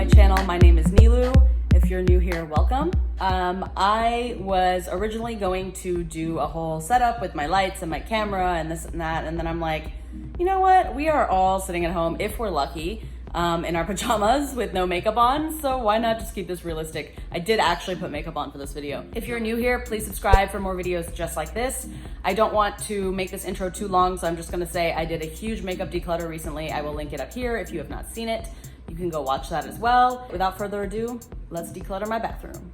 channel. My name is Neelou. If you're new here, welcome. I was originally going to do a whole setup with my lights and my camera and this and that, and then I'm like, you know what? We are all sitting at home, if we're lucky, in our pajamas with no makeup on, so why not just keep this realistic? I did actually put makeup on for this video. If you're new here, please subscribe for more videos just like this. I don't want to make this intro too long, so I'm just gonna say I did a huge makeup declutter recently. I will link it up here if you have not seen it. You can go watch that as well. Without further ado, let's declutter my bathroom.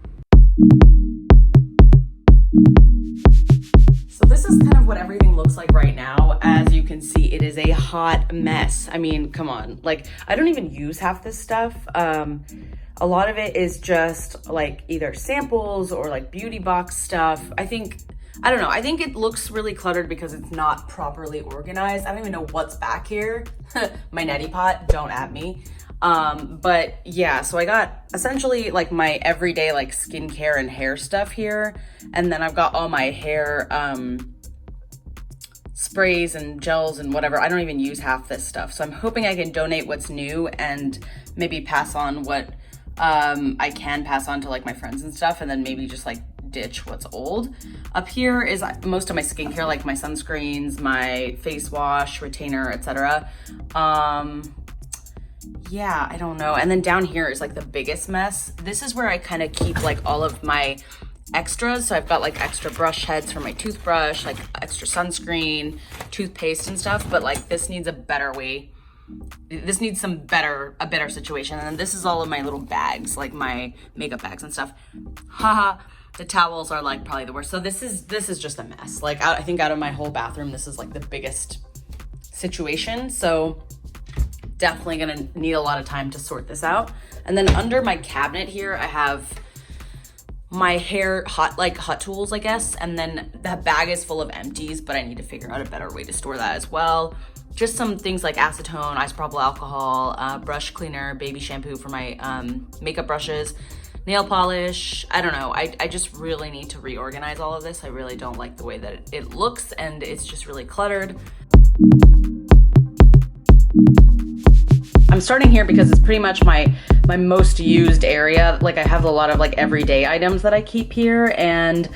So this is kind of what everything looks like right now. As you can see, it is a hot mess. I mean, come on. Like, I don't even use half this stuff. A lot of it is just like either samples or like beauty box stuff. I don't know. I think it looks really cluttered because it's not properly organized. I don't even know what's back here. My neti pot, don't at me. But yeah, so I got essentially like my everyday like skincare and hair stuff here. And then I've got all my hair, sprays and gels and whatever. I don't even use half this stuff. So I'm hoping I can donate what's new and maybe pass on what, I can pass on to like my friends and stuff. And then maybe just like ditch what's old. Up here is most of my skincare, like my sunscreens, my face wash, retainer, etc. Yeah, I don't know. And then down here is like the biggest mess. This is where I kind of keep like all of my extras. So I've got like extra brush heads for my toothbrush, like extra sunscreen, toothpaste and stuff. But like this needs a better way. This needs a better situation. And then this is all of my little bags, like my makeup bags and stuff. Haha. The towels are like probably the worst. So this is just a mess. Like I think out of my whole bathroom, this is like the biggest situation. So definitely gonna need a lot of time to sort this out. And then under my cabinet here, I have my hair hot tools, I guess. And then that bag is full of empties, but I need to figure out a better way to store that as well. Just some things like acetone, isopropyl alcohol, brush cleaner, baby shampoo for my makeup brushes, nail polish. I don't know. I just really need to reorganize all of this. I really don't like the way that it looks, and it's just really cluttered. I'm starting here because it's pretty much my most used area. Like I have a lot of like everyday items that I keep here, and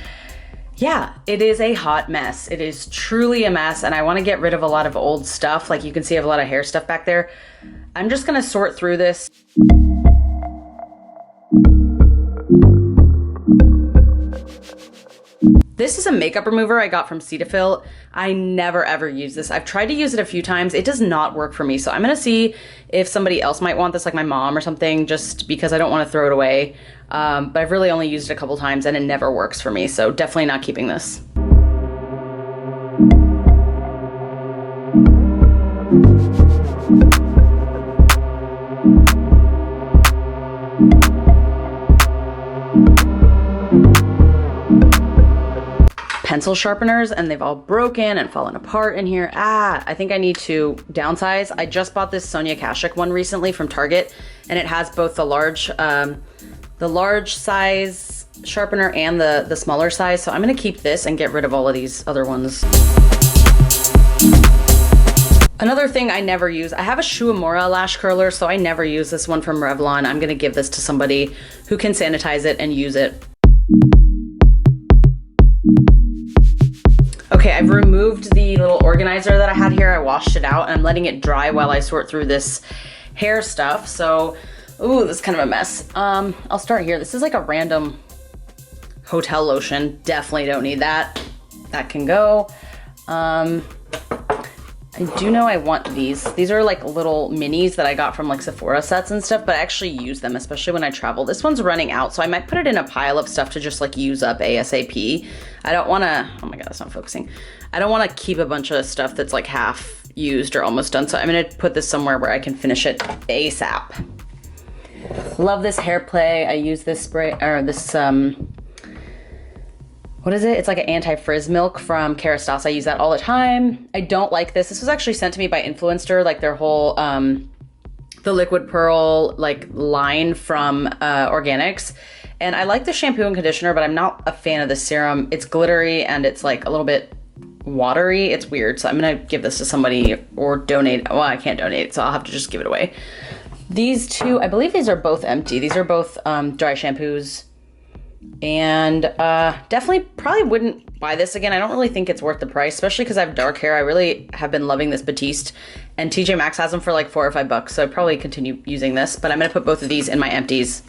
yeah, it is a hot mess. It is truly a mess, and I want to get rid of a lot of old stuff. Like you can see I have a lot of hair stuff back there. I'm just gonna sort through this. This is a makeup remover I got from Cetaphil. I never ever use this. I've tried to use it a few times. It does not work for me. So I'm gonna see if somebody else might want this, like my mom or something, just because I don't want to throw it away. But I've really only used it a couple times and it never works for me. So definitely not keeping this. Pencil sharpeners, and they've all broken and fallen apart in here. I think I need to downsize. I just bought this Sonia Kashuk one recently from Target, and it has both the large size sharpener and the smaller size. So I'm gonna keep this and get rid of all of these other ones. Another thing I never use, I have a Shuamura lash curler, so I never use this one from Revlon. I'm gonna give this to somebody who can sanitize it and use it. Okay, I've removed the little organizer that I had here. I washed it out and I'm letting it dry while I sort through this hair stuff. So, ooh, this is kind of a mess. I'll start here. This is like a random hotel lotion. Definitely don't need that. That can go. I do know I want these. These are like little minis that I got from like Sephora sets and stuff, but I actually use them, especially when I travel. This one's running out, so I might put it in a pile of stuff to just like use up ASAP. I don't wanna, oh my God, it's not focusing. I don't wanna keep a bunch of stuff that's like half used or almost done, so I'm gonna put this somewhere where I can finish it ASAP. Love this hair play. I use this spray, or this, what is it? It's like an anti-frizz milk from Kerastase. I use that all the time. I don't like this. This was actually sent to me by Influencer, like their whole, the Liquid Pearl like line from Organics. And I like the shampoo and conditioner, but I'm not a fan of the serum. It's glittery and it's like a little bit watery. It's weird. So I'm gonna give this to somebody or donate. Well, I can't donate, so I'll have to just give it away. These two, I believe these are both empty. These are both dry shampoos. And definitely probably wouldn't buy this again. I don't really think it's worth the price, especially because I have dark hair. I really have been loving this Batiste, and TJ Maxx has them for like $4 or $5, so I'd probably continue using this, but I'm gonna put both of these in my empties.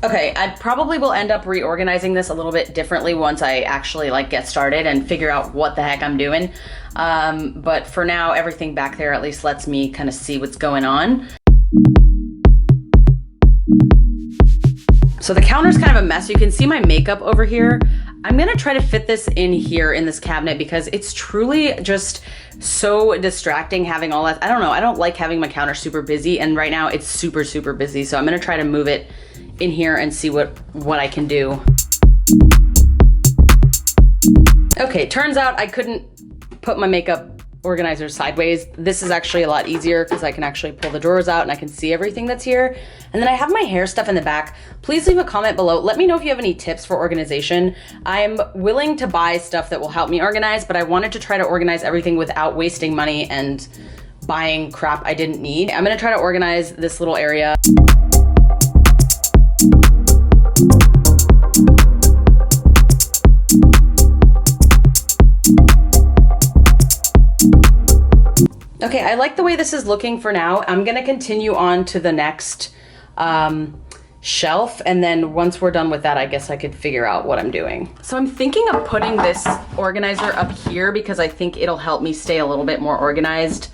Okay, I probably will end up reorganizing this a little bit differently once I actually like get started and figure out what the heck I'm doing. But for now, everything back there at least lets me kind of see what's going on. So the counter's kind of a mess. You can see my makeup over here. I'm gonna try to fit this in here in this cabinet because it's truly just so distracting having all that. I don't know, I don't like having my counter super busy, and right now it's super, super busy. So I'm gonna try to move it in here and see what I can do. Okay, turns out I couldn't put my makeup organizer sideways. This is actually a lot easier because I can actually pull the drawers out and I can see everything that's here. And then I have my hair stuff in the back. Please leave a comment below. Let me know if you have any tips for organization. I'm willing to buy stuff that will help me organize, but I wanted to try to organize everything without wasting money and buying crap I didn't need. I'm gonna try to organize this little area. Okay, I like the way this is looking for now. I'm gonna continue on to the next shelf, and then once we're done with that, I guess I could figure out what I'm doing. So I'm thinking of putting this organizer up here because I think it'll help me stay a little bit more organized.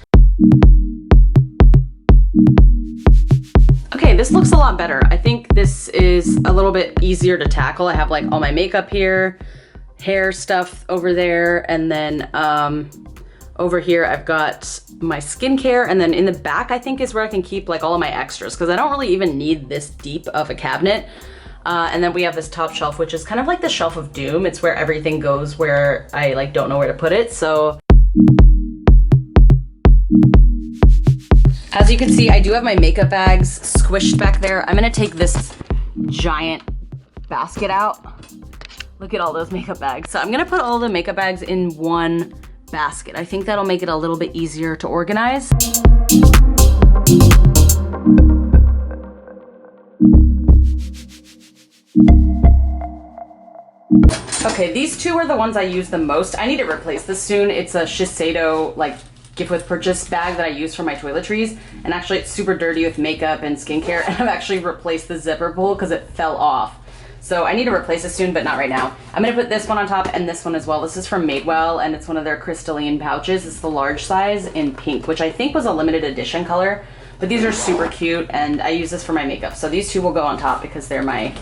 Okay, this looks a lot better. I think this is a little bit easier to tackle. I have like all my makeup here, hair stuff over there, and then over here I've got my skincare, and then in the back I think is where I can keep like all of my extras because I don't really even need this deep of a cabinet. And then we have this top shelf, which is kind of like the shelf of doom. It's where everything goes where I like don't know where to put it. So as you can see, I do have my makeup bags squished back there. I'm gonna take this giant basket out. Look at all those makeup bags. So I'm gonna put all the makeup bags in one basket. I think that'll make it a little bit easier to organize. Okay, these two are the ones I use the most. I need to replace this soon. It's a Shiseido like gift with purchase bag that I use for my toiletries, and actually it's super dirty with makeup and skincare, and I've actually replaced the zipper pull because it fell off. So I need to replace it soon, but not right now. I'm gonna put this one on top and this one as well. This is from Madewell, and it's one of their crystalline pouches. It's the large size in pink, which I think was a limited edition color, but these are super cute, and I use this for my makeup. So these two will go on top because they're my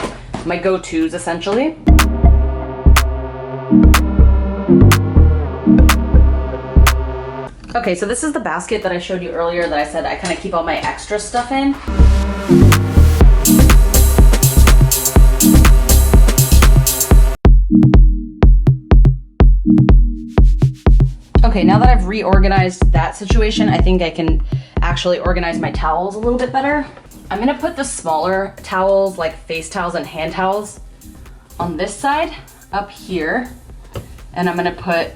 go-tos essentially. Okay, so this is the basket that I showed you earlier that I said I kind of keep all my extra stuff in. Okay, now that I've reorganized that situation, I think I can actually organize my towels a little bit better. I'm gonna put the smaller towels, like face towels and hand towels, on this side up here, and I'm gonna put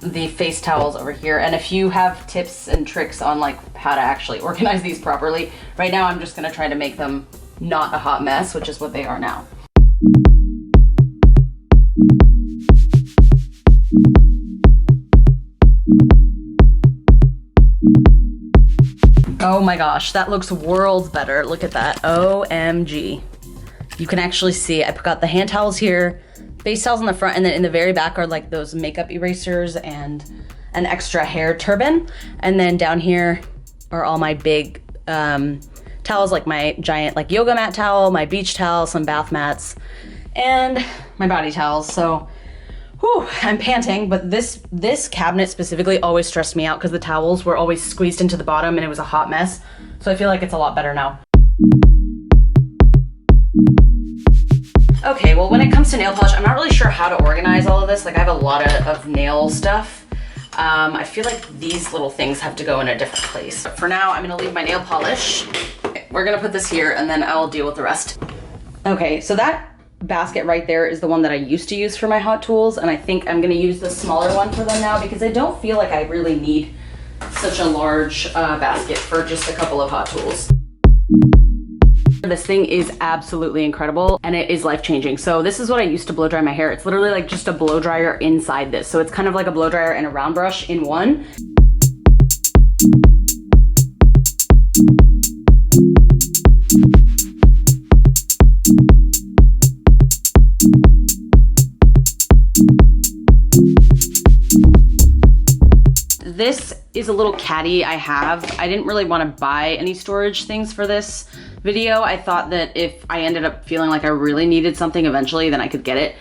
the face towels over here. And if you have tips and tricks on like how to actually organize these properly, right now I'm just gonna try to make them not a hot mess, which is what they are now. Oh my gosh, that looks worlds better. Look at that, OMG. You can actually see, I got the hand towels here, face towels in the front, and then in the very back are like those makeup erasers and an extra hair turban. And then down here are all my big towels, like my giant like yoga mat towel, my beach towel, some bath mats, and my body towels. So, whew, I'm panting, but this cabinet specifically always stressed me out because the towels were always squeezed into the bottom and it was a hot mess. So I feel like it's a lot better now. Okay, well, when it comes to nail polish, I'm not really sure how to organize all of this. Like I have a lot of nail stuff. I feel like these little things have to go in a different place. But for now, I'm gonna leave my nail polish. Okay, we're gonna put this here and then I'll deal with the rest. Okay, so that basket right there is the one that I used to use for my hot tools, and I think I'm gonna use the smaller one for them now because I don't feel like I really need such a large basket for just a couple of hot tools. This thing is absolutely incredible and it is life-changing. So this is what I used to blow dry my hair. It's literally like just a blow dryer inside this. So it's kind of like a blow dryer and a round brush in one. This is a little caddy I have. I didn't really want to buy any storage things for this video. I thought that if I ended up feeling like I really needed something eventually, then I could get it.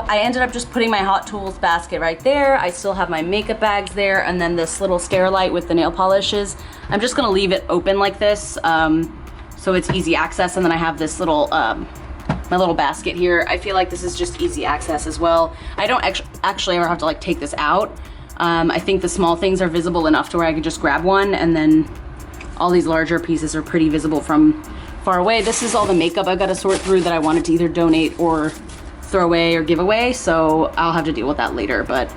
I ended up just putting my hot tools basket right there. I still have my makeup bags there, and then this little stair light with the nail polishes. I'm just gonna leave it open like this so it's easy access, and then I have this little my little basket here. I feel like this is just easy access as well. I don't actually ever have to like take this out. I think the small things are visible enough to where I can just grab one, and then all these larger pieces are pretty visible from far away. This is all the makeup I've got to sort through that I wanted to either donate or throw away or give away, so I'll have to deal with that later. But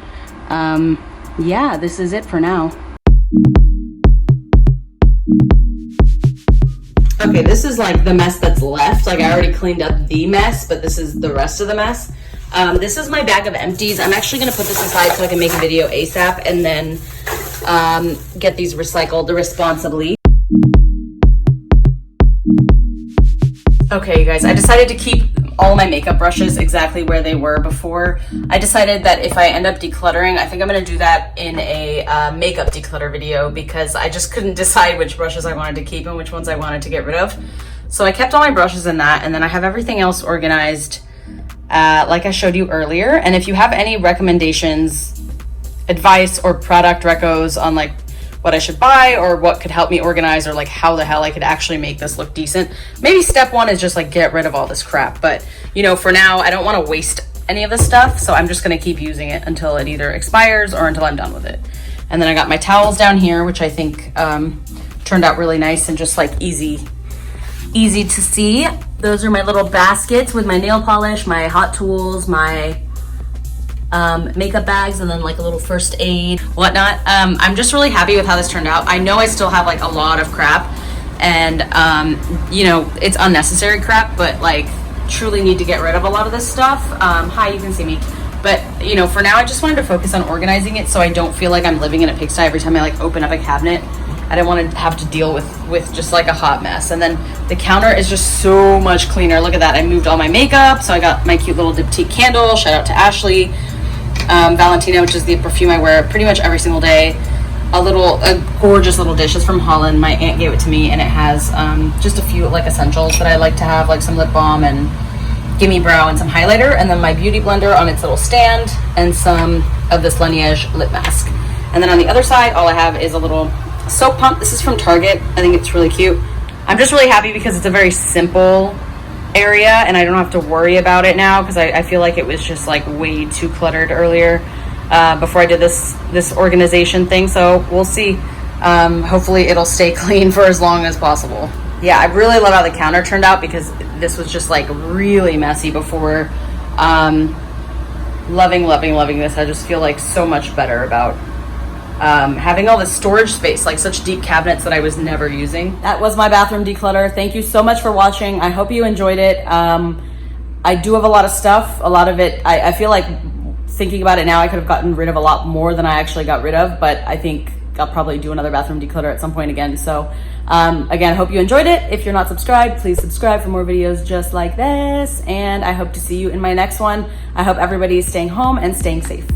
yeah, this is it for now. Okay, this is like the mess that's left. Like I already cleaned up the mess, but this is the rest of the mess. This is my bag of empties. I'm actually gonna put this aside so I can make a video ASAP and then get these recycled responsibly. Okay, you guys, I decided to keep all my makeup brushes exactly where they were before. I decided that if I end up decluttering, I think I'm gonna do that in a makeup declutter video because I just couldn't decide which brushes I wanted to keep and which ones I wanted to get rid of. So I kept all my brushes in that, and then I have everything else organized like I showed you earlier. And if you have any recommendations, advice, or product recos on like what I should buy or what could help me organize, or like how the hell I could actually make this look decent. Maybe step one is just like get rid of all this crap. But you know, for now, I don't want to waste any of this stuff. So I'm just going to keep using it until it either expires or until I'm done with it. And then I got my towels down here, which I think turned out really nice and just like easy to see. Those are my little baskets with my nail polish, my hot tools, my makeup bags, and then like a little first aid, whatnot. I'm just really happy with how this turned out. I know I still have like a lot of crap, and you know, it's unnecessary crap, but like truly need to get rid of a lot of this stuff. Hi, you can see me. But you know, for now I just wanted to focus on organizing it so I don't feel like I'm living in a pigsty every time I like open up a cabinet. I don't want to have to deal with just like a hot mess. And then the counter is just so much cleaner. Look at that. I moved all my makeup, so I got my cute little diptyque candle. Shout out to Ashley. Valentina, which is the perfume I wear pretty much every single day. A gorgeous little dish. It's from Holland. My aunt gave it to me, and it has just a few like essentials that I like to have, like some lip balm and Gimme Brow and some highlighter, and then my beauty blender on its little stand, and some of this Laneige lip mask. And then on the other side, all I have is a little soap pump. This is from Target. I think it's really cute. I'm just really happy because it's a very simple area and I don't have to worry about it now, because I feel like it was just like way too cluttered earlier before I did this organization thing. So we'll see. Hopefully it'll stay clean for as long as possible. Yeah, I really love how the counter turned out because this was just like really messy before. Loving this. I just feel like so much better about having all this storage space, like such deep cabinets that I was never using. That was my bathroom declutter. Thank you so much for watching. I hope you enjoyed it. I do have a lot of stuff. A lot of it, I feel like thinking about it now, I could have gotten rid of a lot more than I actually got rid of, but I think I'll probably do another bathroom declutter at some point again. So again, hope you enjoyed it. If you're not subscribed, please subscribe for more videos just like this. And I hope to see you in my next one. I hope everybody is staying home and staying safe.